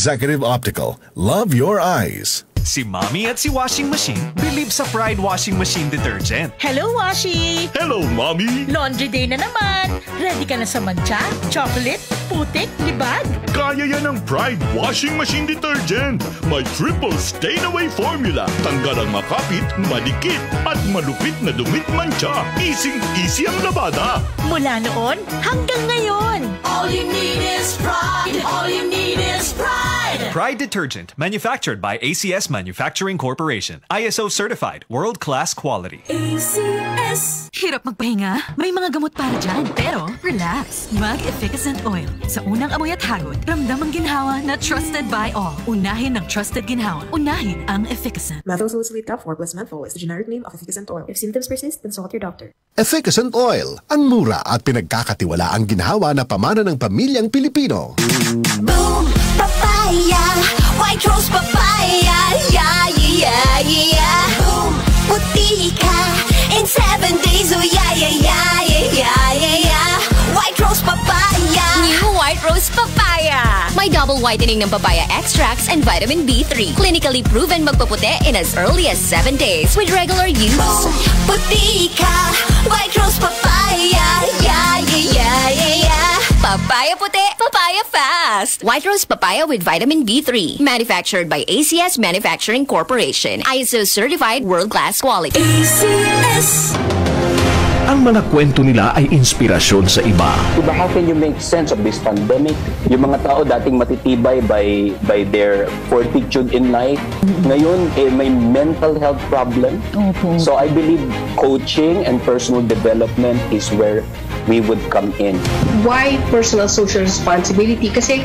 Executive Optical. Love your eyes. Si Mommy at si Washing Machine believe sa Pride Washing Machine Detergent. Hello, Washi! Hello, Mommy! Laundry day na naman! Ready ka na sa mancha, chocolate, putik, libag? Kaya yan ang Pride Washing Machine Detergent. May triple stain-away formula. Tanggal ang makapit, madikit, at malupit na dumit mancha. Easy ang labada. Mula noon hanggang ngayon. All you need is pride. All you need is pride. Pride Detergent, manufactured by ACS Manufacturing Corporation. ISO certified, world-class quality. ACS. Hirap magpahinga? May mga gamot para dyan. Pero, relax. Mag-Efficacent Oil. Sa unang amoy at hagod, ramdam ang ginhawa na trusted by all. Unahin ang trusted ginhawa. Unahin ang Efficacent. Methyl salicylate top 4 plus menthol is the generic name of Efficacent Oil. If symptoms persist, consult your doctor. Efficacent Oil, ang mura at pinagkakatiwala ang ginhawa na pamana ng pamilyang Pilipino. Boom! Papaya! White rose papaya! Yeah, yeah, yeah! Boom! Puti ka! In 7 days, oh yeah, yeah, yeah, yeah, yeah, yeah! White rose papaya! New White Rose Papaya! May double whitening ng papaya extracts and vitamin B3. Clinically proven magpaputi in as early as 7 days with regular use. Boom! Puti ka! White rose papaya! Yeah, yeah, yeah, yeah, yeah! Papaya puti, papaya fast! White Rose Papaya with vitamin B3. Manufactured by ACS Manufacturing Corporation. ISO certified world-class quality. ACS. Ang mga kwento nila ay inspirasyon sa iba. Diba, how can you make sense of this pandemic? Yung mga tao dating matitibay by their fortitude in life, ngayon may mental health problem. So I believe coaching and personal development is where we would come in. Why personal social responsibility? Kasi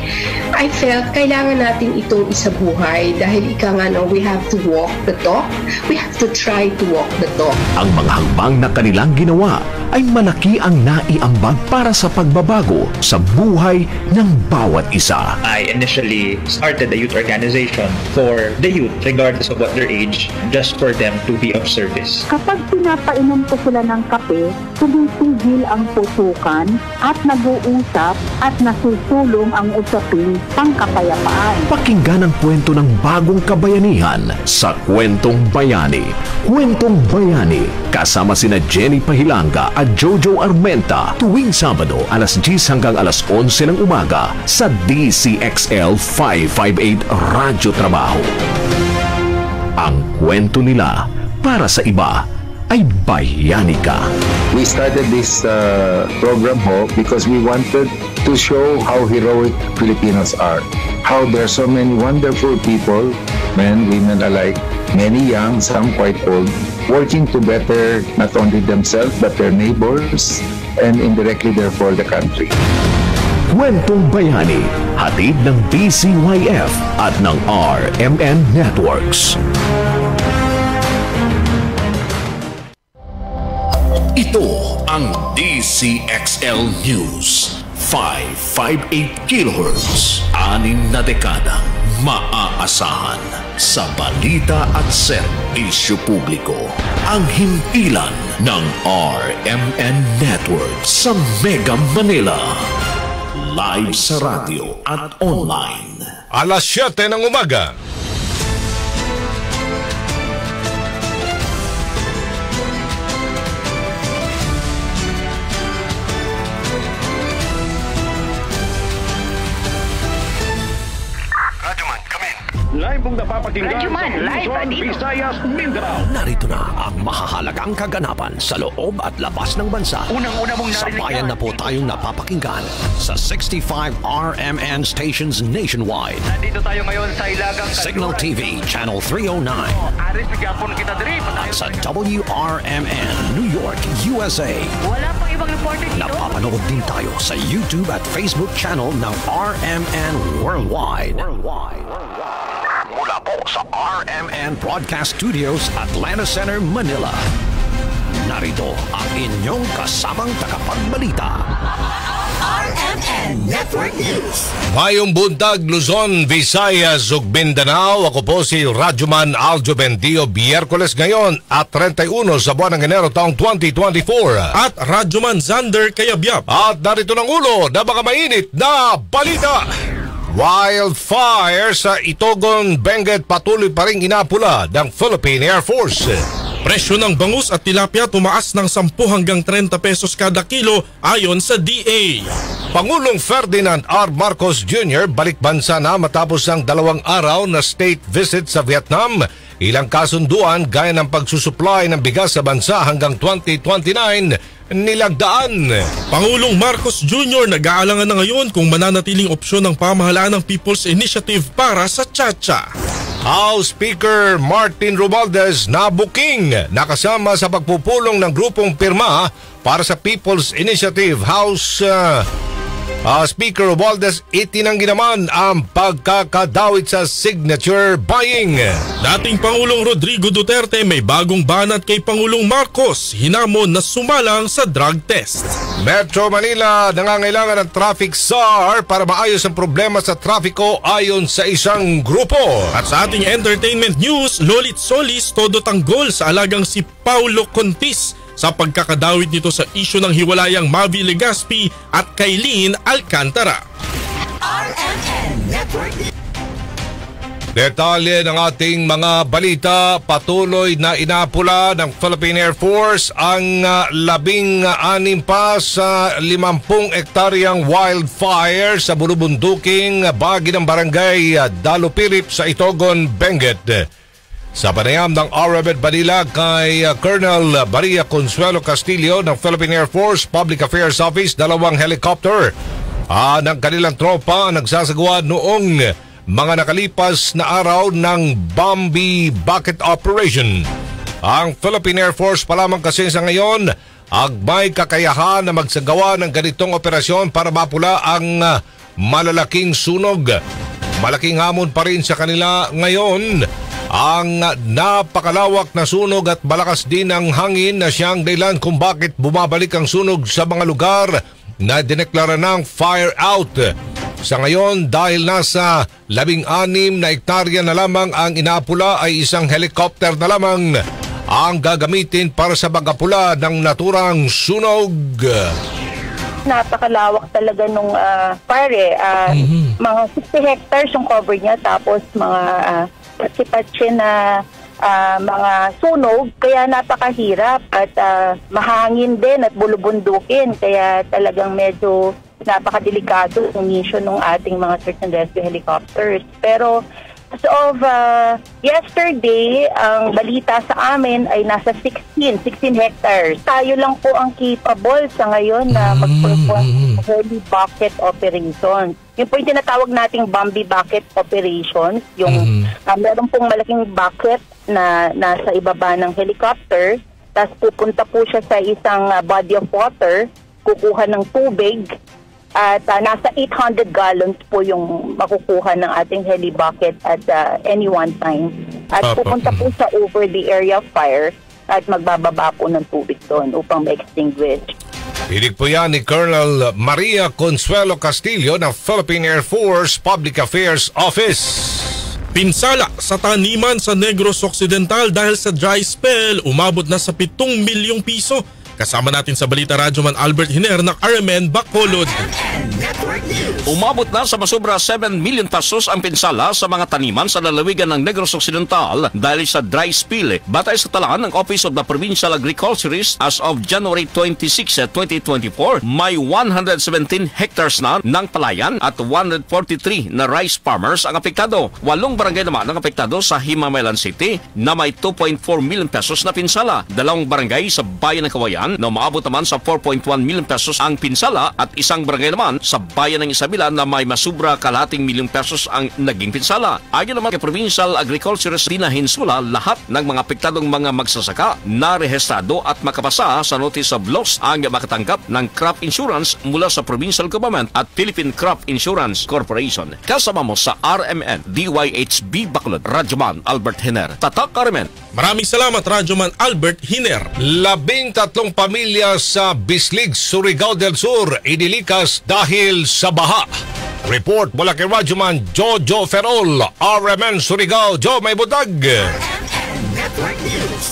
I felt kailangan natin itong isabuhay dahil ika nga no, we have to walk the talk. We have to try to walk the talk. Ang mga hakbang na kanilang ginawa ay malaki ang naiambag para sa pagbabago sa buhay ng bawat isa. I initially started a youth organization for the youth regardless of what their age, just for them to be of service. Kapag pinapainom ko sila ng kape, tumitigil ang putukan at nag-uusap at nasusulong ang usapin pangkapayapaan. Pakinggan ang kwento ng bagong kabayanihan sa Kwentong Bayani. Kwentong Bayani, kasama sina Jenny Pahilanga at Jojo Armenta tuwing Sabado alas 10 hanggang alas 11 ng umaga sa DCXL 558 Radyo Trabaho. Ang kwento nila para sa iba ay bayani ka. We started this program because we wanted to show how heroic Filipinos are. How there are so many wonderful people, men, women alike, many young, some quite old, working to better not only themselves but their neighbors and indirectly therefore the country. Kwentong Bayani, hatid ng DCYF at ng RMN Networks. Ito ang DCXL News. 558 kHz. 6 na dekadang maaasahan sa balita at serbisyo publiko. Ang himpilan ng RMN Network sa Mega Manila. Live sa radio at online. Alas 7 ng umaga. Live mong napapakinggan sa Luzon, Visayas, Mindanao. Narito na ang mahahalagang kaganapan sa loob at labas ng bansa. Unang-una mong narinig. Sabayan na po tayong napapakinggan sa 65 RMN stations nationwide. Nandito tayo ngayon sa Ilagang Signal TV Channel 309. Aris bigapon kita diri. At sa WRMN New York, USA. Wala pang ibang reporter dito. Napapanood din tayo sa YouTube at Facebook channel ng RMN Worldwide. Mula po sa RMN Broadcast Studios, Atlanta Center, Manila. Narito ang inyong kasamang tagapagbalita. RMN Network News. Mayong buntag, Luzon, Visayas, ug Mindanao. Ako po si Radyoman Aljo Bendio. Biyerkules ngayon at 31 sa buwan ng Enero taong 2024. At Radyoman Zander Kayabyab. At narito ng ulo na mga mainit na balita. Wildfire sa Itogon, Benguet patuloy pa rin inapula ng Philippine Air Force. Presyo ng bangus at tilapia tumaas ng 10 hanggang 30 pesos kada kilo ayon sa DA. Pangulong Ferdinand R. Marcos Jr. balik bansa na matapos ang 2 araw na state visit sa Vietnam. Ilang kasunduan gaya ng pagsusupply ng bigas sa bansa hanggang 2029 nilagdaan. Pangulong Marcos Jr. nag-aalangan na ngayon kung mananatiling opsyon ng pamahalaan ng People's Initiative para sa Chacha. House Speaker Martin Romualdez na booking nakasama sa pagpupulong ng grupong pirma para sa People's Initiative. House Speaker Romualdez itinanggi naman ang pagkakadawit sa signature buying. Dating Pangulong Rodrigo Duterte may bagong banat kay Pangulong Marcos, hinamon na sumalang sa drug test. Metro Manila nangangailangan ng traffic czar para maayos ang problema sa trapiko ayon sa isang grupo. At sa ating entertainment news, Lolit Solis todo tanggol sa alagang si Paulo Contis sa pagkakadawit nito sa isyu ng hiwalayang Mavi Legaspi at Kailin Alcantara. Detalye ng ating mga balita, patuloy na inapula ng Philippine Air Force ang 16 pa sa 50 hektaryang wildfire sa bulubunduking bahagi ng barangay Dalupirip sa Itogon, Benguet. Sa panayam ng RMN Manila kay Colonel Maria Consuelo Castillo ng Philippine Air Force Public Affairs Office, 2 helicopter ng kanilang tropa nagsasagawa noong mga nakalipas na araw ng Bombi Bucket Operation. Ang Philippine Air Force pa lamang kasi sa ngayon may kakayahan na magsagawa ng ganitong operasyon para mapula ang malalaking sunog. Malaking hamon pa rin sa kanila ngayon ang napakalawak na sunog at malakas din ang hangin na siyang dahilan kung bakit bumabalik ang sunog sa mga lugar na dineklara ng fire out. Sa ngayon, dahil nasa 16 na hektarya na lamang ang inapula, ay isang helicopter na lamang ang gagamitin para sa pagapula ng naturang sunog. Napakalawak talaga nung fire. Mga 60 hectares yung cover niya, tapos mga patsi-patsi na mga sunog, kaya napakahirap at mahangin din at bulubundukin, kaya talagang medyo napakadelikado yung mission ng ating mga search and rescue helicopters. Pero as of yesterday, ang balita sa amin ay nasa 16 hectares. Tayo lang po ang capable sa ngayon na mag-perform heavy bucket operations. Yung po yung tinatawag nating Bombi Bucket Operations, yung meron pong malaking bucket na nasa ibaba ng helicopter, tapos pupunta po siya sa isang body of water, kukuha ng tubig, at nasa 800 gallons po yung makukuha ng ating heli bucket at any one time. At pupunta po sa over the area of fire at magbababa po ng tubig doon upang ma-extinguish. Hilig po yan ni Colonel Maria Consuelo Castillo ng Philippine Air Force Public Affairs Office. Pinsala sa taniman sa Negros Occidental dahil sa dry spell, umabot na sa 7 milyong piso. Kasama natin sa Balita Radyoman Albert Hiner ng RMN Bacolod. Umabot na sa masobra 7 million pesos ang pinsala sa mga taniman sa lalawigan ng Negros Occidental dahil sa dry spill. Batay sa talaan ng Office of the Provincial Agriculturist as of January 26, 2024, may 117 hectares na ng palayan at 143 na rice farmers ang apektado. 8 barangay naman ang apektado sa Himamaylan City na may 2.4 million pesos na pinsala. 2 barangay sa Bayan ng Kawayan na umaabot naman sa 4.1 million pesos ang pinsala at 1 barangay naman sa Bayan ng Isabela na may masubra kalahating milyong pesos ang naging pinsala. Ayon naman kay Provincial Agriculturist Dinahinsula, lahat ng mga apektadong mga magsasaka na rehistrado at makapasa sa notice of loss ang makatanggap ng crop insurance mula sa provincial government at Philippine Crop Insurance Corporation. Kasama mo sa RMN DYHB Bacolod, Radyoman Albert Hiner. Tatak RMN. Maraming salamat Radyoman Albert Hiner. 13 pamilya sa Bislig, Surigao del Sur inilikas dahil sa baha. Report mula kay Radyoman Jojo Ferrol, RMN Surigao. Jo, may butag.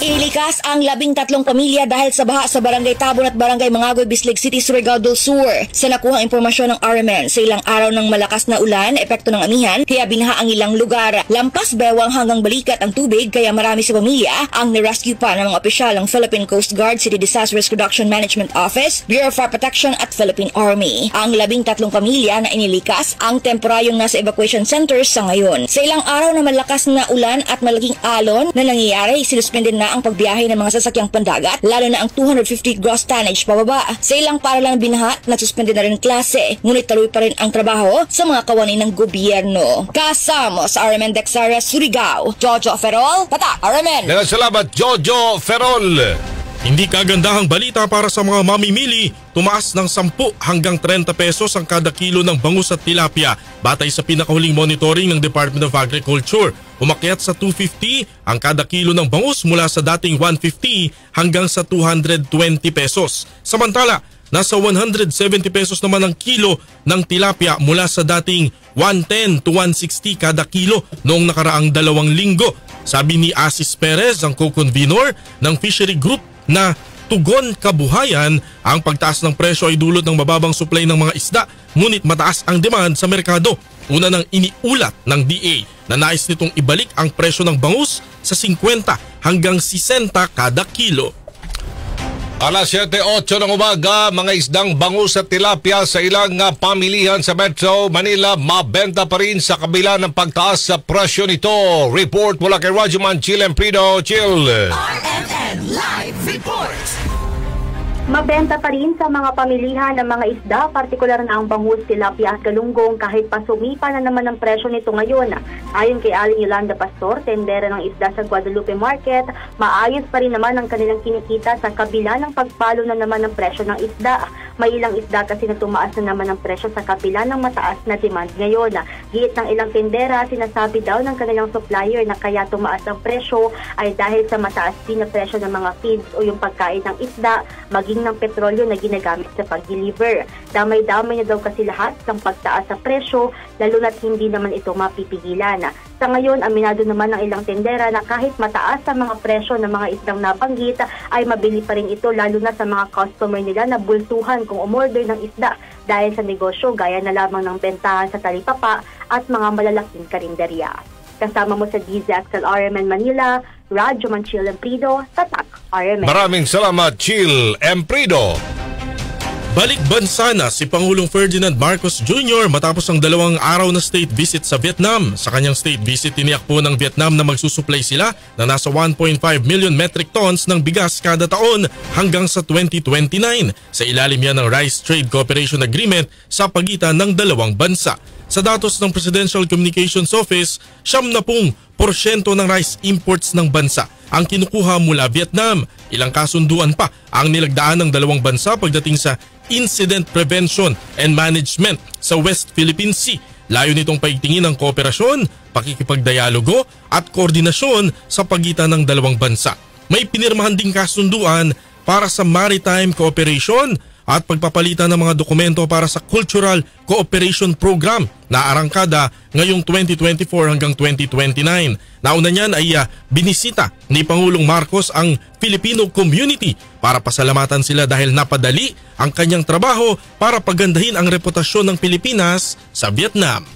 Ilikas ang 13 pamilya dahil sa baha sa Barangay Tabon at Barangay Mangagoy, Bislig City, Surigao del Sur. Sa nakuhang impormasyon ng RMN, sa ilang araw ng malakas na ulan, epekto ng amihan, kaya binaha ang ilang lugar. Lampas bewang hanggang balikat ang tubig, kaya marami sa pamilya ang nirescue pa ng mga opisyal ng Philippine Coast Guard, City Disaster Risk Reduction Management Office, Bureau of Fire Protection at Philippine Army. Ang 13 pamilya na inilikas ang temporaryong nasa evacuation centers sa ngayon. Sa ilang araw na malakas na ulan at malaking alon na nangyayari, sinuspended na ang pagbiyahe ng mga sasakyang pandagat, lalo na ang 250 gross tonnage pababa. Sa ilang paralan binaha, nagsuspended na rin klase, ngunit tuloy pa rin ang trabaho sa mga kawani ng gobyerno. Kasamo sa RMN Dexaria, Surigao, Jojo Ferrol, Tatak, RMN. Salamat, Jojo Ferrol. Hindi kagandahang balita para sa mga mamimili, tumaas ng 10 hanggang 30 pesos ang kada kilo ng bangus at tilapia batay sa pinakahuling monitoring ng Department of Agriculture. Umakyat sa 250 ang kada kilo ng bangus mula sa dating 150 hanggang sa 220 pesos. Samantala, nasa 170 pesos naman ang kilo ng tilapia mula sa dating 110 to 160 kada kilo noong nakaraang 2 linggo. Sabi ni Asis Perez, ang co-convenor ng Fishery Group, na tugon kabuhayan, ang pagtaas ng presyo ay dulot ng mababang supply ng mga isda, ngunit mataas ang demand sa merkado. Una nang iniulat ng DA na nais nitong ibalik ang presyo ng bangus sa 50 hanggang 60 kada kilo. Alas 7:08 ng umaga, mga isdang bangus at tilapia sa ilang pamilihan sa Metro Manila mabenta pa rin sa kabila ng pagtaas sa presyo nito. Report mula kay Rajuman Chill Emprido. Chill. RMN Live Report. Mabenta pa rin sa mga pamilihan ng mga isda, partikular na ang bangus, tilapia at galunggong kahit pa sumipa na naman ang presyo nito ngayon. Ayon kay Aling Yolanda Pastor, tendera ng isda sa Guadalupe Market, maayos pa rin naman ang kanilang kinikita sa kabila ng pagpalo na naman ng presyo ng isda. May ilang isda kasi na tumaas na naman ang presyo sa kabila ng mataas na demand ngayon. Giit ng ilang tendera, sinasabi daw ng kanilang supplier na kaya tumaas ang presyo ay dahil sa mataas din na presyo ng mga feeds o yung pagkain ng isda, maging ng petrolyo na ginagamit sa pag-deliver. Damay-damay na daw kasi lahat ng pagtaas sa presyo, lalo na't hindi naman ito mapipigilan. Sa ngayon, aminado naman ng ilang tendera na kahit mataas sa mga presyo ng mga isdang nabanggit, ay mabili pa rin ito lalo na sa mga customer nila na bultuhan kung umorder ng isda dahil sa negosyo gaya na lamang ng bentahan sa talipapa at mga malalaking karinderya. Kasama mo sa DZXL RMN Manila, Radyo Manchil Emprido, Tatak RMN. Maraming salamat, Chill Emprido. Balik bansa na si Pangulong Ferdinand Marcos Jr. matapos ang 2 araw na state visit sa Vietnam. Sa kanyang state visit, tiniyak po ng Vietnam na magsusupply sila na nasa 1.5 million metric tons ng bigas kada taon hanggang sa 2029. Sa ilalim yan ng Rice Trade Cooperation Agreement sa pagitan ng 2 bansa. Sa datos ng Presidential Communications Office, 70% ng rice imports ng bansa ang kinukuha mula Vietnam. Ilang kasunduan pa ang nilagdaan ng 2 bansa pagdating sa Incident Prevention and Management sa West Philippine Sea. Layo nitong paigtingin ang kooperasyon, pakikipagdialogo at koordinasyon sa pagitan ng 2 bansa. May pinirmahan ding kasunduan para sa maritime cooperation at pagpapalitan ng mga dokumento para sa Cultural Cooperation Program na arangkada ngayong 2024 hanggang 2029. Nauna niyan ay binisita ni Pangulong Marcos ang Filipino community para pasalamatan sila dahil napadali ang kanyang trabaho para pagandahin ang reputasyon ng Pilipinas sa Vietnam.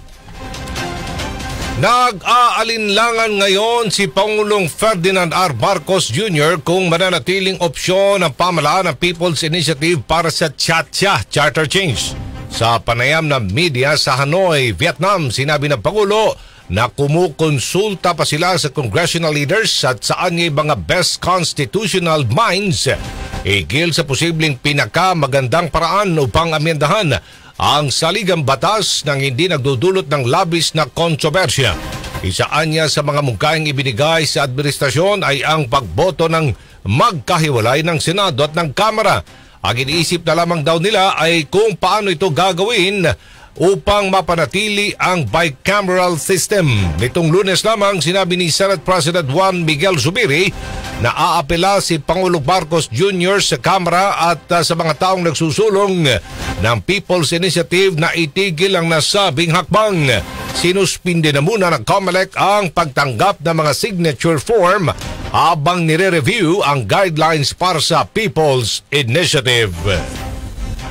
Nag-aalinlangan ngayon si Pangulong Ferdinand R. Marcos Jr. kung mananatiling opsyon ang pamahalaan ng People's Initiative para sa Chacha Charter Change. Sa panayam ng media sa Hanoi, Vietnam, sinabi ng Pangulo na kumukonsulta pa sila sa congressional leaders at saan niya mga best constitutional minds higil sa posibleng pinakamagandang paraan upang amyendahan ang saligang batas nang hindi nagdudulot ng labis na kontrobersya. Isaan niya sa mga mungkahing ibinigay sa administrasyon ay ang pagboto ng magkahiwalay ng Senado at ng Kamara. Ang iniisip na lamang daw nila ay kung paano ito gagawin upang mapanatili ang bicameral system. Nitong Lunes lamang sinabi ni Senate President Juan Miguel Zubiri na aapela si Pangulong Marcos Jr. sa Kamara at sa mga taong nagsusulong ng People's Initiative na itigil ang nasabing hakbang. Sinuspinde na muna ng COMELEC ang pagtanggap ng mga signature form habang nire-review ang guidelines para sa People's Initiative.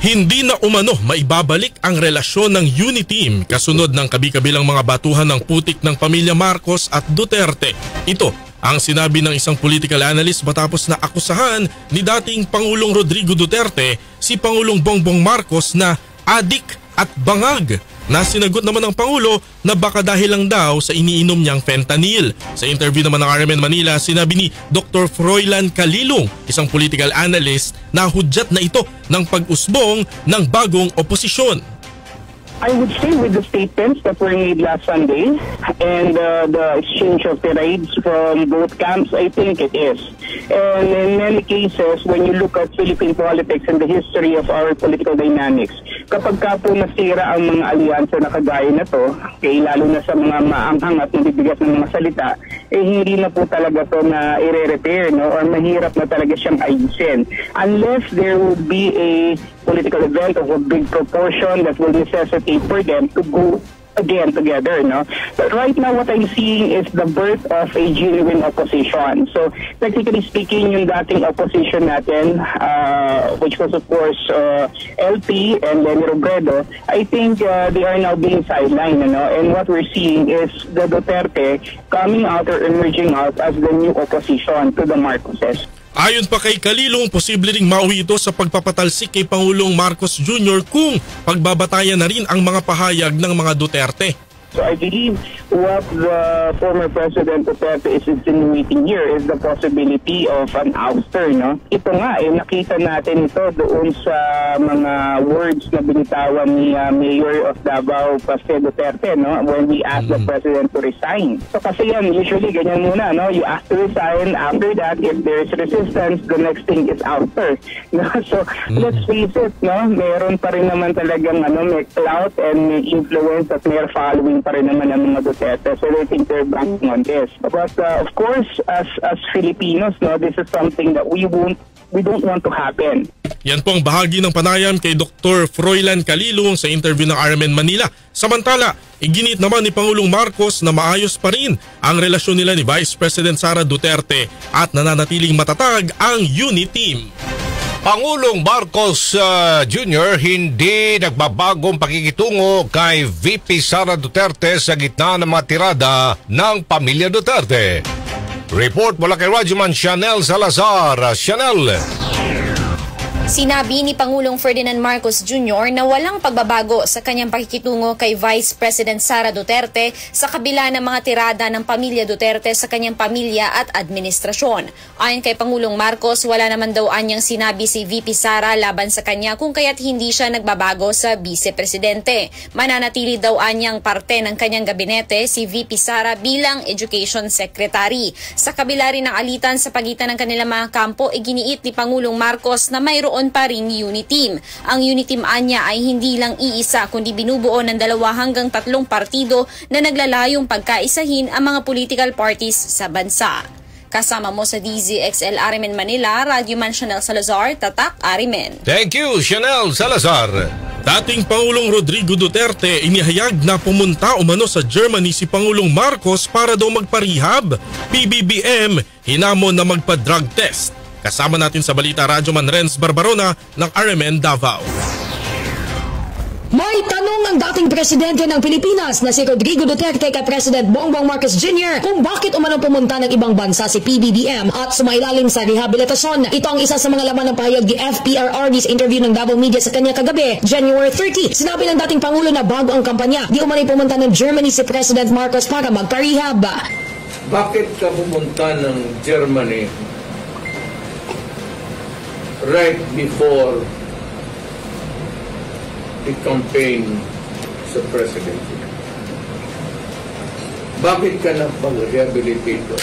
Hindi na umano maibabalik ang relasyon ng Uniteam kasunod ng kabi-kabilang mga batuhan ng putik ng pamilya Marcos at Duterte. Ito ang sinabi ng isang political analyst matapos na akusahan ni dating Pangulong Rodrigo Duterte si Pangulong Bongbong Marcos na adik at bangag, na sinagot naman ng Pangulo na baka dahil lang daw sa iniinom niyang fentanyl. Sa interview naman ng RMN Manila, sinabi ni Dr. Froilan Calilong, isang political analyst, na hudyat na ito ng pag-usbong ng bagong oposisyon. I would stay with the statements that were made last Sunday and the exchange of tirades from both camps. I think it is. And in many cases, when you look at Philippine politics and the history of our political dynamics, kapag ka po nasira ang mga alyansa na kagaya na to, lalo na sa mga maanghang at mabibigat ng mga salita, hindi na po talaga to na i-repair, no? Or mahirap na talaga siyang ayusin. Unless there will be a political event of a big proportion that will necessitate for them to go again together, no? But right now, what I'm seeing is the birth of a genuine opposition. So, technically speaking, yung dating opposition natin, which was of course LP and Lenny Robredo, I think they are now being sidelined, you know? And what we're seeing is the Duterte coming out or emerging out as the new opposition to the Marcoses. Ayon pa kay Calilong, posible ring mauwi ito sa pagpapatalsik kay Pangulong Marcos Jr. kung pagbabatayan na rin ang mga pahayag ng mga Duterte. So I believe what the former President Duterte is insinuating here is the possibility of an ouster, no? Ito nga, nakita natin ito doon sa mga words na binitawan ni Mayor of Davao, Pastor Duterte, no? When we asked the President to resign. So kasi yan, usually ganyan muna, no? You ask to resign, after that, if there is resistance, the next thing is ouster. No? So let's face it, no? Meron pa rin naman talagang may clout and may influence at may following pa rin naman ang mga Duterte. So I think they're banking on this. But of course, as Filipinos, no, this is something that we don't want to happen. Yan po ang bahagi ng panayam kay Dr. Froilan Calilong sa interview ng RMN Manila. Samantala, iginit naman ni Pangulong Marcos na maayos pa rin ang relasyon nila ni Vice President Sara Duterte at nananatiling matatag ang Uniteam. Pangulong Marcos Jr. hindi nagbabagong pakikitungo kay VP Sara Duterte sa gitna ng mga tirada ng pamilya Duterte. Report mula kay Radyoman Chanel Salazar. Chanel. Sinabi ni Pangulong Ferdinand Marcos Jr. na walang pagbabago sa kanyang pakikitungo kay Vice President Sara Duterte sa kabila ng mga tirada ng pamilya Duterte sa kanyang pamilya at administrasyon. Ayon kay Pangulong Marcos, wala naman daw anyang sinabi si VP Sara laban sa kanya kung kaya't hindi siya nagbabago sa Vice-Presidente. Mananatili daw anyang parte ng kanyang gabinete si VP Sara bilang Education Secretary. Sa kabila rin ng alitan sa pagitan ng kanilang mga kampo, iginiit ni Pangulong Marcos na mayroon pa ring Uniteam. Ang Uniteam anya ay hindi lang iisa kundi binubuo ng 2 hanggang 3 partido na naglalayong pagkaisahin ang mga political parties sa bansa. Kasama mo sa DZXL RMN Manila, Radyoman Chanel Salazar, Tatak RMN. Thank you, Chanel Salazar. Dating Pangulong Rodrigo Duterte inihayag na pumunta umano sa Germany si Pangulong Marcos para daw magparehab. PBBM hinamon na magpa-drug test. Kasama natin sa balita Radyoman Renz Barbarona ng RMN Davao. May tanong ang dating presidente ng Pilipinas na si Rodrigo Duterte kay President Bongbong Marcos Jr. kung bakit umano pumunta ng ibang bansa si PBBM at sumailalim sa rehabilitasyon. Ito ang isa sa mga laman ng pahayag ni FPRRD sa interview ng Davao Media sa kanya kagabi, January 30. Sinabi ng dating Pangulo na bago ang kampanya, di umano'y pumunta ng Germany si President Marcos para magpa-rehab. Bakit ka pumunta ng Germany right before the campaign sa president? Bakit ka nagpag-rehabilitate ko?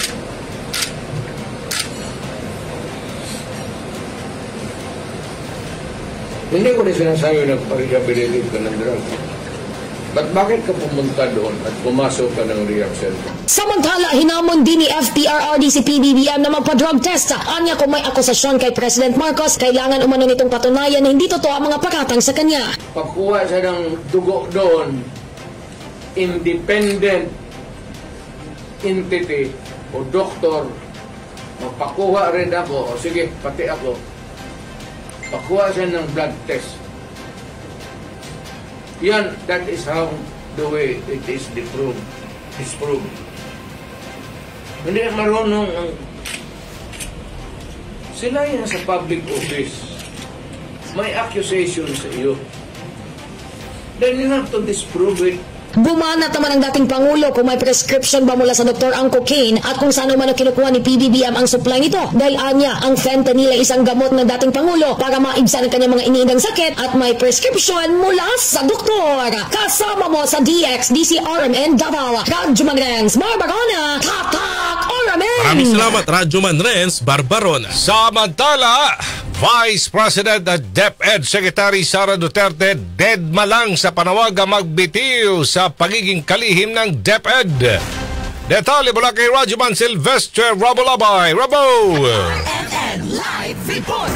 Hindi ko rin sinasabi nagpag-rehabilitate ka ng drug. But bakit ka pumunta doon at pumasok ka ng rehab center? Samantala, hinamon din ni FPRRD si PBBM na magpa-drug test. Anya kung may akusasyon kay President Marcos, kailangan umano nitong patunayan na hindi totoo ang mga pakatang sa kanya. Pagkuha siya ng dugo doon, independent entity o doktor Mapakuha rin ako, o sige, pati ako. Pakuha siya ng blood test. Yan, that is how the way it is disproved. Hindi marunong ang sila yan sa public office. May accusation sa iyo. Then you have to disprove it. Bumanat naman ang dating Pangulo kung may prescription ba mula sa doktor ang cocaine at kung saan man kinukuha ni PBBM ang supply nito. Dahil anya, ang fentanyl ay isang gamot ng dating Pangulo para maibsan ang kanyang mga iniindang sakit at may prescription mula sa doktor. Kasama mo sa DXDC-RMN Davao, Radyoman Renz Barbarona, Tatak RMN! Maraming salamat, Radyoman Renz Barbarona. Samantala, Vice President at DepEd Secretary Sara Duterte deadma lang sa panawagang magbitiw sa pagiging kalihim ng DepEd. Detalye mula kay Radyoman Silvestre Rabolabay. Rabo! Live report.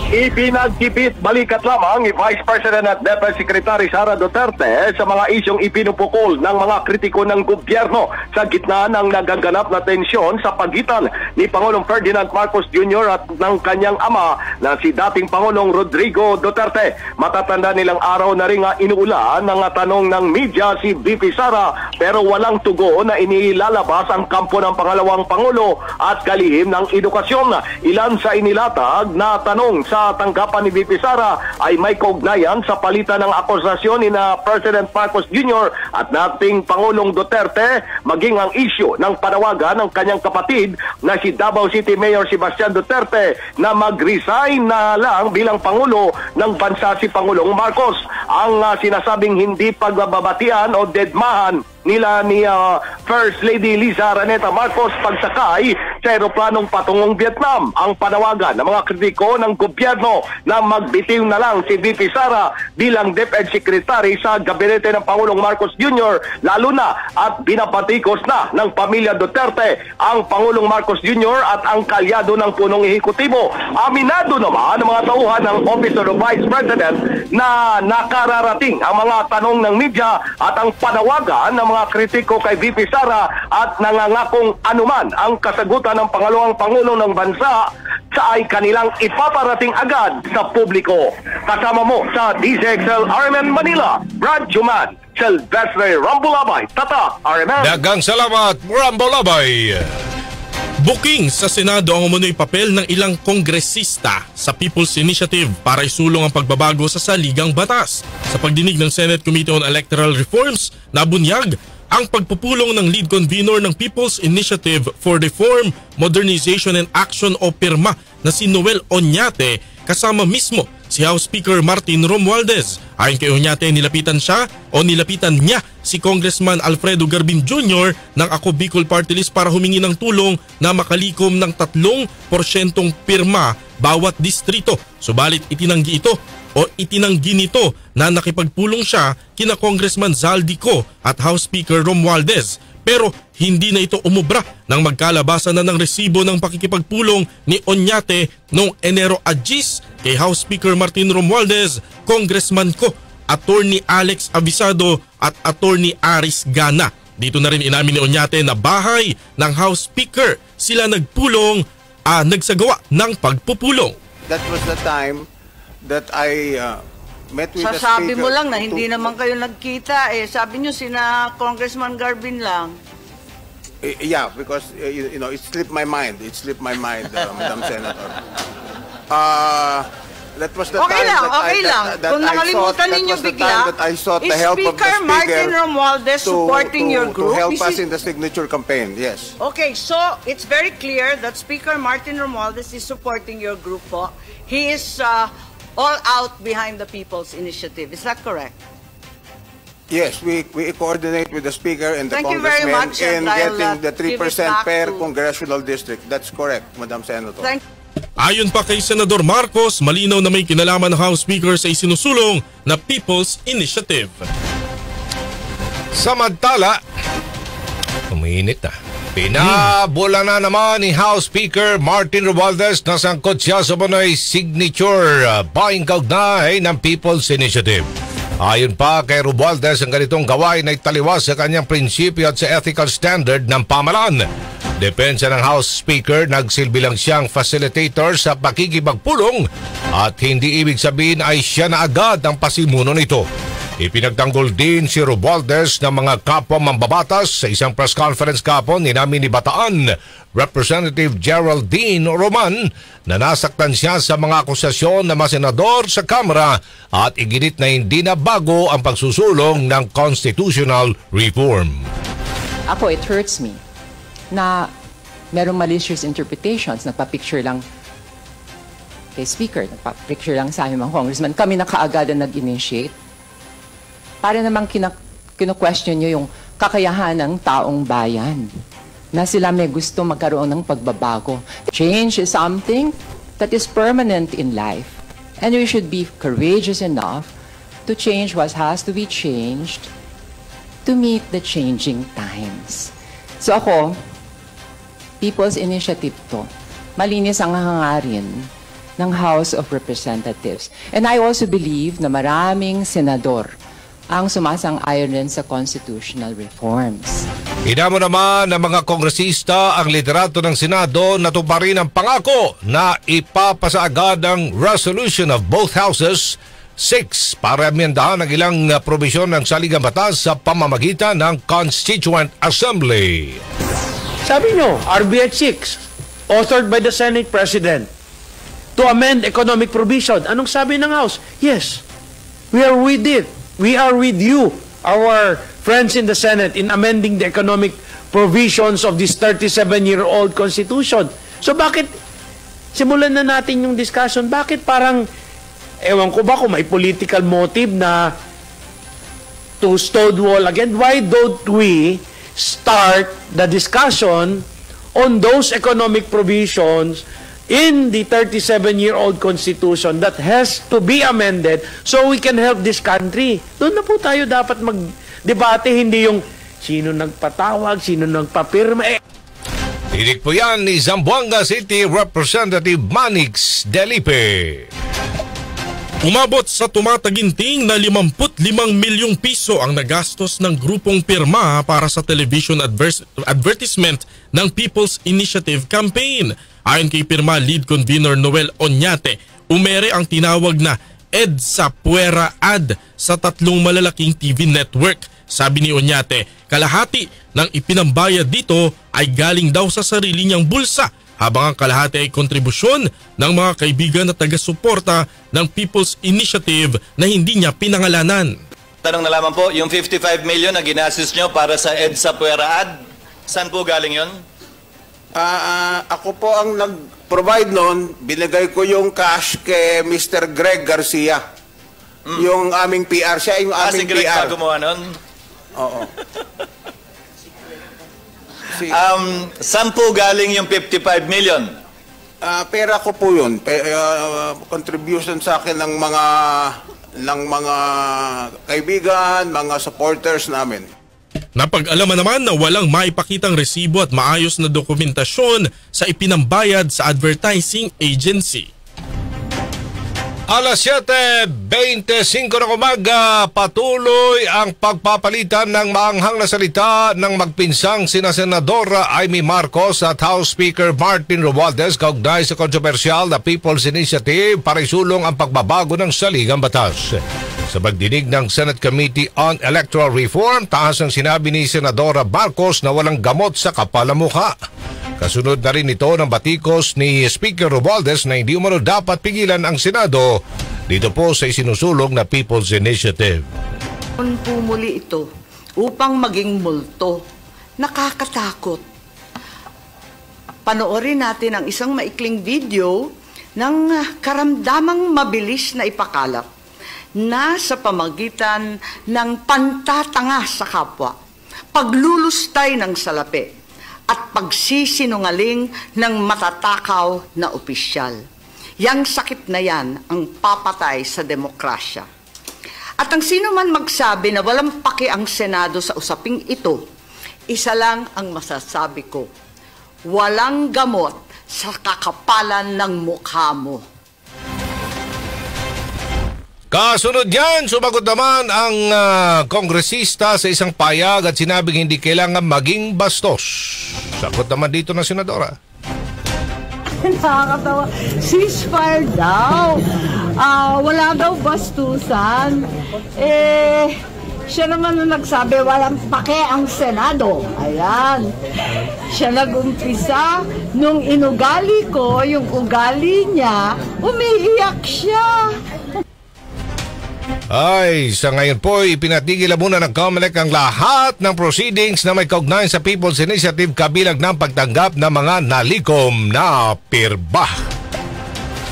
Ipinagkipit balikat lamang ni Vice President at DepEd Secretary Sara Duterte sa mga isyong ipinupukol ng mga kritiko ng gobyerno sa gitna ng nagaganap na tensyon sa pagitan ni Pangulong Ferdinand Marcos Jr. at ng kanyang ama na si dating Pangulong Rodrigo Duterte. Matatanda nilang araw na rin inuulan ng tanong ng media si VP Sara pero walang tugo na inilalabas ang kampo ng pangalawang Pangulo at kalihim ng edukasyon. Ilan sa inilatag na tanong sa tanggapan ni VP Sara ay may kaugnayan sa palitan ng akusasyon ni na President Marcos Jr. at dating Pangulong Duterte maging ang isyu ng panawagan ng kanyang kapatid na si Davao City Mayor Sebastian Duterte na mag-resign na lang bilang Pangulo ng bansa si Pangulong Marcos. Ang sinasabing hindi pagbabatian o deadmahan nila ni First Lady Liza Araneta Marcos pagsakay sa aeroplanong patungong Vietnam. Ang panawagan ng mga kritiko ng gobyerno na magbitiw na lang si VP Sara bilang DepEd Secretary sa gabinete ng Pangulong Marcos Jr. lalo na at binapatikos na ng pamilya Duterte ang Pangulong Marcos Jr. at ang kalyado ng punong ehekutibo. Aminado naman ang mga tauhan ng Office of the Vice President na nakararating ang mga tanong ng media at ang panawagan ng mga kritiko kay VP Sara at nangangakong anuman ang kasagutan ng pangalawang Pangulo ng bansa sa ay kanilang ipaparating agad sa publiko. Kasama mo sa DZXL RMN Manila, Radyoman Silvestre Rambolabay, Tata RMN. Dagang salamat, Rambolabay. Booking sa Senado ang umunoy papel ng ilang kongresista sa People's Initiative para isulong ang pagbabago sa saligang batas. Sa pagdinig ng Senate Committee on Electoral Reforms, nabunyag ang pagpupulong ng lead convener ng People's Initiative for Reform, Modernization and Action o PIRMA na si Noel Oñate kasama mismo si House Speaker Martin Romualdez. Ayon kay Oñate, nilapitan niya si Congressman Alfredo Garbin Jr. ng Ako Bicol Party List para humingi ng tulong na makalikom ng 3% pirma bawat distrito. Subalit itinanggi nito na nakipagpulong siya kina Congressman Zaldico at House Speaker Romualdez. Pero hindi na ito umubra nang magkalabasan na ng resibo ng pakikipagpulong ni Oñate noong Enero 10 kay House Speaker Martin Romualdez, Congressman ko, Attorney Alex Avisado at Attorney Aris Gana. Dito na rin inamin ni Oñate na bahay ng House Speaker sila nagsagawa ng pagpupulong. That was the time that I met with the Speaker. Sasabi mo lang na hindi naman kayo nagkita eh. Sabi nyo sina Congressman Garbin lang. Yeah, because you know, it slipped my mind. Madam Senator. That was the okay time lang. Kung nakalimutan ninyo bigla, I sought the help of the Speaker Martin Romualdez supporting your group. To help us in the signature campaign, yes. Okay, so it's very clear that Speaker Martin Romualdez is supporting your group po. He is all out behind the People's Initiative. Is that correct? Yes, we coordinate with the Speaker and the Thank you very Congressman much, in getting the give 3% per congressional district. That's correct, Madam Senator. Ayon pa kay Senador Marcos, malinaw na may kinalaman ng House Speaker sa isinusulong na People's Initiative. Samantala, umiinit na. Pinabula na naman ni House Speaker Martin Romualdez na sangkot siya sa manoy signature buying kaugnay ng People's Initiative. Ayon pa kay Romualdez, ang ganitong gawain ay taliwas sa kanyang prinsipyo at sa ethical standard ng pamahalaan. Depensa ng House Speaker, nagsilbi lang siyang facilitator sa pakikipagpulong at hindi ibig sabihin ay siya na agad ang pasimuno nito. Ipinagtanggol din si Romualdez ng mga kapwa mambabatas sa isang press conference kahapon. Inamin ni Bataan Representative Geraldine Roman na nasaktan siya sa mga akusasyon ng mga senador sa Kamara at iginit na hindi na bago ang pagsusulong ng constitutional reform. Ako, it hurts me na merong malicious interpretations, nagpa-picture lang kay Speaker, nagpa-picture lang sa aming mga congressman. Kami na kaagad na nag-initiate. Para namang kino-question nyo yung kakayahan ng taong bayan na sila may gusto magkaroon ng pagbabago. Change is something that is permanent in life. And we should be courageous enough to change what has to be changed to meet the changing times. So ako, People's Initiative to. Malinis ang hangarin ng House of Representatives. And I also believe na maraming senador ang sumasang-ayon rin sa constitutional reforms. Hinamo naman ng mga kongresista ang liderato ng Senado na tuparin ang pangako na ipapasa agad ang resolution of both houses 6 para amyendahan ang ilang probisyon ng saligang batas sa pamamagitan ng Constituent Assembly. Sabi nyo, RBH 6, authored by the Senate President, to amend economic provision. Anong sabi ng House? Yes, we are with it. We are with you, our friends in the Senate, in amending the economic provisions of this 37-year-old Constitution. So bakit, simulan na natin yung discussion, bakit parang, ewan ko ba kung may political motive na to stonewall again? Why don't we start the discussion on those economic provisions in the 37-year-old Constitution that has to be amended so we can help this country? Doon na po tayo dapat mag-debate, hindi yung sino nagpatawag, sino nagpapirma. Tinig po yan ni Zamboanga City Representative Manix Delipe. Umabot sa tumataginting na 55 milyong piso ang nagastos ng grupong pirma para sa television advertisement ng People's Initiative Campaign. Ayon kay pirma lead convener Noel Oñate, umere ang tinawag na EDSA Puera ad sa 3 malalaking TV network. Sabi ni Oñate, kalahati ng ipinambayad dito ay galing daw sa sarili niyang bulsa, habang ang kalahati ay kontribusyon ng mga kaibigan na taga-suporta ng People's Initiative na hindi niya pinangalanan. Tanong na lamang po, yung 55 million na ginastos nyo para sa EDSA Puera ad, saan po galing yun? Ako po ang nag-provide noon, binigay ko yung cash kay Mr. Greg Garcia. Yung aming PR, siya yung aming si Greg PR. pa gumawa nun? Oo. Saan po galing yung 55 million? Pera ko po yun. Contribution sa akin ng mga kaibigan, mga supporters namin. Napag-alaman naman na walang maipakitang resibo at maayos na dokumentasyon sa ipinambayad sa advertising agency. Alas 7:25 ng umaga, patuloy ang pagpapalitan ng maanghang na salita ng magpinsang sina Senadora Amy Marcos at House Speaker Martin Romualdez kaugnay sa kontrobersyal na People's Initiative para isulong ang pagbabago ng saligang batas. Sa pagdinig ng Senate Committee on Electoral Reform, taas ang sinabi ni Senadora Marcos na walang gamot sa kapal na mukha. Kasunod na rin ito ng batikos ni Speaker Romualdez na hindi umano dapat pigilan ang Senado dito po sa isinusulong na People's Initiative. Pumuli ito upang maging multo. Nakakatakot. Panoorin natin ang isang maikling video ng karamdamang mabilis na ipakalat na sa pamagitan ng pantatanga sa kapwa, paglulustay ng salapi, at pagsisinungaling ng matatakaw na opisyal. Yang sakit na yan ang papatay sa demokrasya. At ang sino man magsabi na walang paki ang Senado sa usaping ito, isa lang ang masasabi ko, walang gamot sa kakapalan ng mukha mo. Kasunod yan, sumagot naman ang kongresista sa isang payag at sinabing hindi kailangan maging bastos. Sagot naman dito ng Senadora. Nakakatawa. Ceasefire daw. Wala daw bastusan. Siya naman na nagsabi, walang pake ang Senado. Ayan. Siya nag-umpisa. Nung inugali ko, yung ugali niya, umiiyak siya. Ay, sa ngayon po, ipinatigil muna ng COMELEC ang lahat ng proceedings na may kaugnayan sa People's Initiative kabilang ng pagtanggap ng mga nalikom na pirba.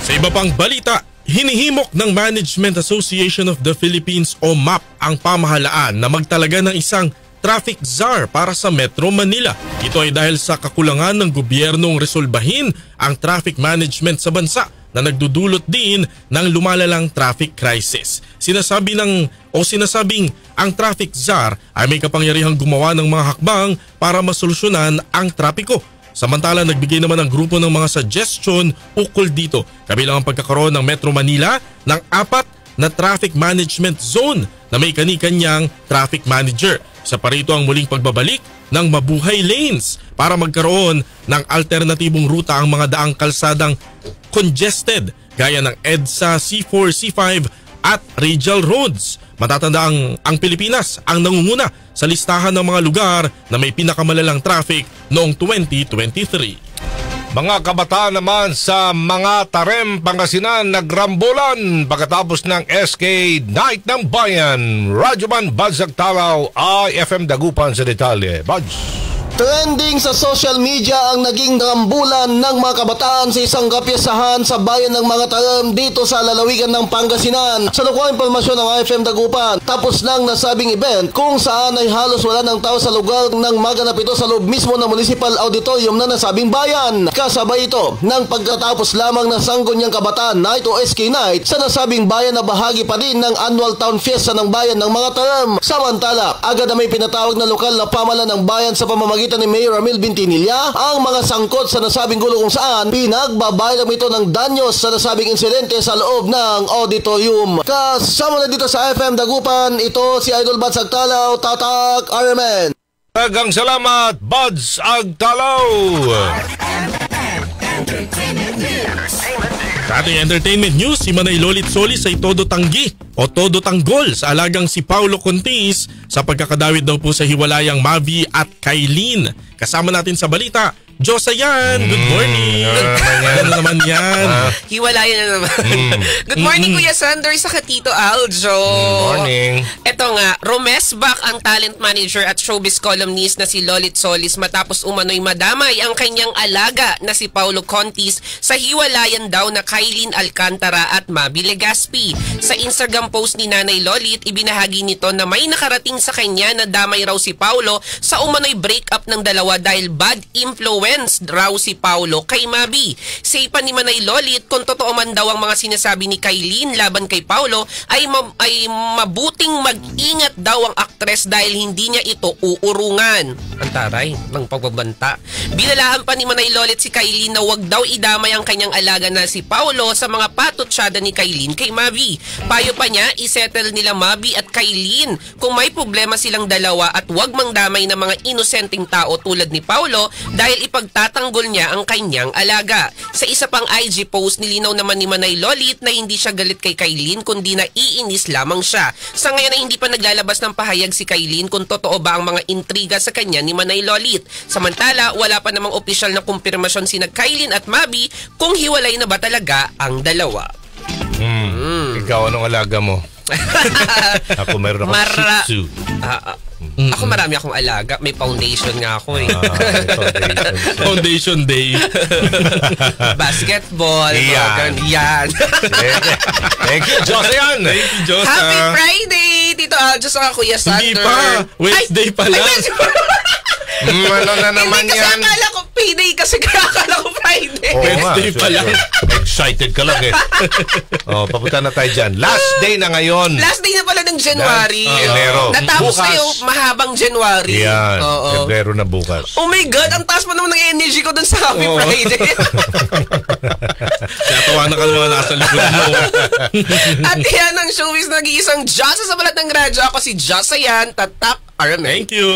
Sa iba pang balita, hinihimok ng Management Association of the Philippines o MAP ang pamahalaan na magtalaga ng isang traffic czar para sa Metro Manila. Ito ay dahil sa kakulangan ng gobyernong resolbahin ang traffic management sa bansa na nagdudulot din ng lumalalang traffic crisis. Sinasabing ang traffic czar ay may kapangyarihang gumawa ng mga hakbang para masolusyonan ang trapiko. Samantala, nagbigay naman ang grupo ng mga suggestion ukol dito, kabilang ang pagkakaroon ng Metro Manila ng 4 na traffic management zone na may kani-kanyang traffic manager. Sa parito ang muling pagbabalik ng mabuhay lanes para magkaroon ng alternatibong ruta ang mga daang kalsadang congested gaya ng EDSA, C4, C5 at Radial Roads. Matatanda ang Pilipinas ang nangunguna sa listahan ng mga lugar na may pinakamalalang traffic noong 2023. Mga kabataan naman sa mga Tarem, Pangasinan nagrambulan pagkatapos ng SK Night ng Bayan. Radyoman Buds Agtalaw, IFM Dagupan sa detalye. Buds. Trending sa social media ang naging rambulan ng mga kabataan sa isang kapiyasahan sa bayan ng mga Tarem dito sa lalawigan ng Pangasinan. Sa nakuha impormasyon ng IFM Dagupan, tapos ng nasabing event kung saan ay halos wala ng tao sa lugar nang maganap ito sa loob mismo ng Municipal Auditorium na nasabing bayan. Kasabay ito ng pagkatapos lamang ng Sangguniang Kabataan Night o SK Night sa nasabing bayan na bahagi pa din ng Annual Town Fiesta ng bayan ng mga Tarem. Samantala, agad na may pinatawag na lokal na pamahalaan ng bayan sa pamamagitan ni Mayor Ramil Bintinilla ang mga sangkot sa nasabing gulo kung saan pinagbabayad ito ng danyos sa nasabing insidente sa loob ng auditorium. Kasama na dito sa FM Dagupan, ito si Idol Buds Agtalaw, Tatak RMN. Tagang salamat, Buds Agtalaw. Sa ating entertainment news, si Manay Lolit Solis ay todo tanggi o todo tanggol sa alagang si Paulo Contis sa pagkakadawit daw po sa hiwalayang Mavi at Kailin. Kasama natin sa balita, Josayan, good morning. Ano naman yan? Hiwalayan na naman. Good morning, Kuya Sander, sa Tito Aljo. Good morning. Ito nga, romesbak ang talent manager at showbiz columnist na si Lolit Solis matapos umano'y madamay ang kanyang alaga na si Paulo Contis sa hiwalayan daw na Kailin Alcantara at Mavi Legaspi. Sa Instagram post ni Nanay Lolit, ibinahagi nito na may nakarating sa kanya na damay raw si Paulo sa umano'y breakup ng dalawa dahil bad influence raw si Paulo kay Mavi. Say pa ni Manay Lolit, kung totoo man daw ang mga sinasabi ni Kailin laban kay Paulo ay mabuting mag-ingat daw ang aktres dahil hindi niya ito uurungan. Ang taray ng pagbabanta. Binalaan pa ni Manay Lolit si Kailin na wag daw idamay ang kanyang alaga na si Paulo sa mga patutsyada ni Kailin kay Mavi. Payo pa niya, isettle nila Mavi at Kailin kung may problema silang dalawa at wag mangdamay ng mga inosenteng tao tulad ni Paulo dahil ipagtatanggol niya ang kanyang alaga. Sa isa pang IG post, nilinaw naman ni Manay Lolit na hindi siya galit kay Kailin kundi naiinis lamang siya. Sa ngayon ay hindi pa naglalabas ng pahayag si Kailin kung totoo ba ang mga intriga sa kanya ni Manay Lolit. Samantala, wala pa namang opisyal na kumpirmasyon sina Kailin at Mavi kung hiwalay na ba talaga ang dalawa. Ikaw, anong alaga mo? Ako meron akong Shih Tzu. Ako marami akong alaga. May foundation nga ako eh. Foundation Day. Basketball. Yan. Thank you, Josayan. Thank you, Josa. Happy Friday, Tito Aljo sa Kuya Sander. Hindi pa. Wednesday pa lang. Ano na naman hindi yan? Kasi akala ko payday kasi kaya akala ko Friday. Wednesday pa lang. Excited ka lang eh. Papunta na tayo dyan. Last day na ngayon. Last day na pala ng January. Enero. Natapos bukas. na yung mahabang January. Yan. Febrero na bukas. Oh my God, ang taas pa naman ng energy ko dun sa Happy Friday. Kaya tawanan ka naman nasa likod mo. At yan ang showbiz na nag-iisang Josa sa balat ng radyo. Ako si Josayan, Tatak RMN. Thank you.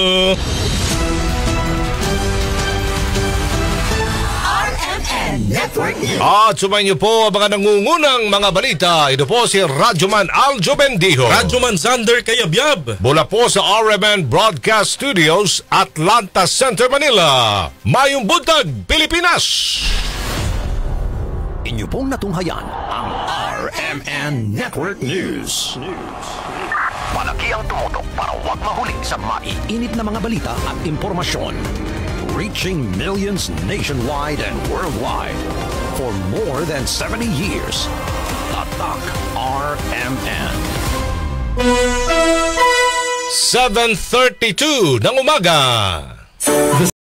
At sumayin niyo po ang mga nangungunang mga balita. Ito po si Radyoman Aljo Bendijo. Radyoman Zander Kayabyab. Mula po sa RMN Broadcast Studios, Atlanta Center, Manila. Mayong buntag, Pilipinas! Inyo pong natunghayan ang RMN Network News. Malaki ang tumutok para huwag mahuli sa maiinit na mga balita at impormasyon. Reaching millions nationwide and worldwide for more than 70 years. Tatak RMN. 7:32 ng umaga.